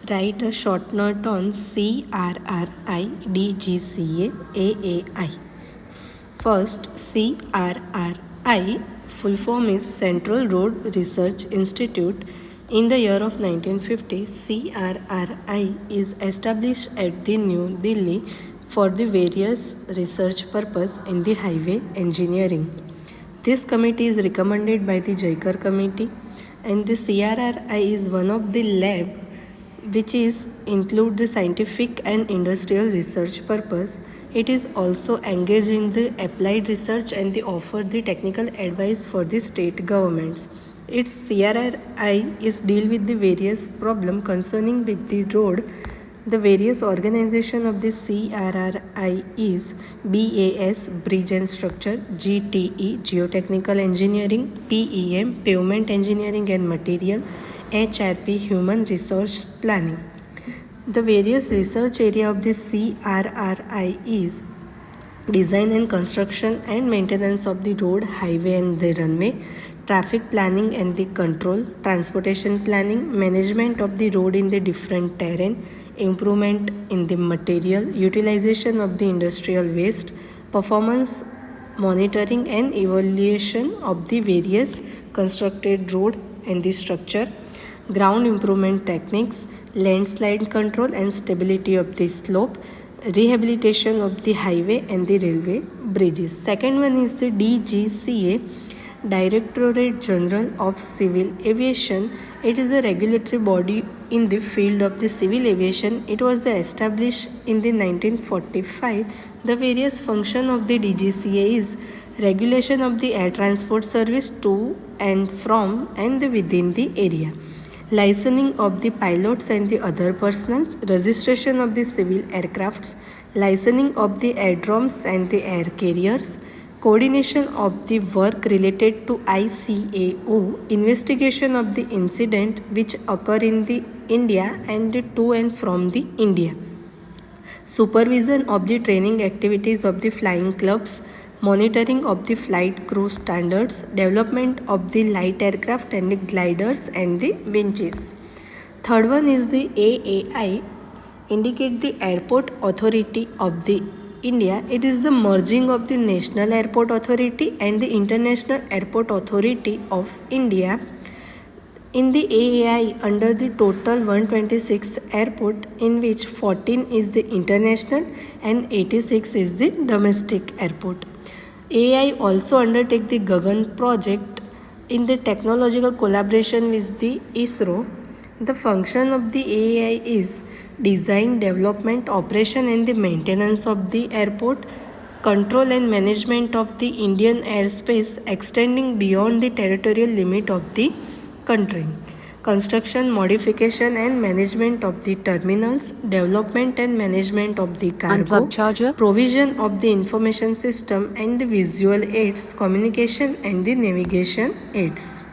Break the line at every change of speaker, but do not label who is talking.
Write a short note on CRRI AAI. First, CRRI, full form is Central Road Research Institute. In the year of 1950, CRRI is established at the New Delhi for the various research purpose in the highway engineering. This committee is recommended by the Jaikar Committee, and the CRRI is one of the lab which is include the scientific and industrial research purpose. It is also engaged in the applied research and they offer the technical advice for the state governments. Its CRRI is deal with the various problem concerning with the road. The various organization of the CRRI is BAS Bridge and Structure, GTE Geotechnical Engineering, PEM Pavement Engineering and Material, HRP Human Resource Planning. The various research area of the CRRI is design and construction and maintenance of the road, highway and the runway, traffic planning and the control, transportation planning, management of the road in the different terrain, improvement in the material, utilization of the industrial waste, performance monitoring and evaluation of the various constructed road and the structure, ground improvement techniques, landslide control and stability of the slope, rehabilitation of the highway and the railway bridges. Second one is the DGCA, Directorate General of Civil Aviation. It is a regulatory body in the field of the civil aviation. It was established in the 1945. The various function of the DGCA is regulation of the air transport service to and from and within the area, licensing of the pilots and the other personnel, registration of the civil aircrafts, licensing of the aerodromes and the air carriers, coordination of the work related to ICAO, investigation of the incident which occur in the India and to and from the India, supervision of the training activities of the flying clubs, monitoring of the flight crew standards, development of the light aircraft and the gliders and the winches. Third one is the AAI, indicate the Airport Authority of the India. It is the merging of the National Airport Authority and the International Airport Authority of India. In the AAI, under the total 126 airport, in which 14 is the international and 86 is the domestic airport. AAI also undertake the Gagan project in the technological collaboration with the ISRO. The function of the AAI is design, development, operation and the maintenance of the airport, control and management of the Indian airspace extending beyond the territorial limit of the country, construction, modification and management of the terminals, development and management of the cargo, provision of the information system and the visual aids, communication and the navigation aids.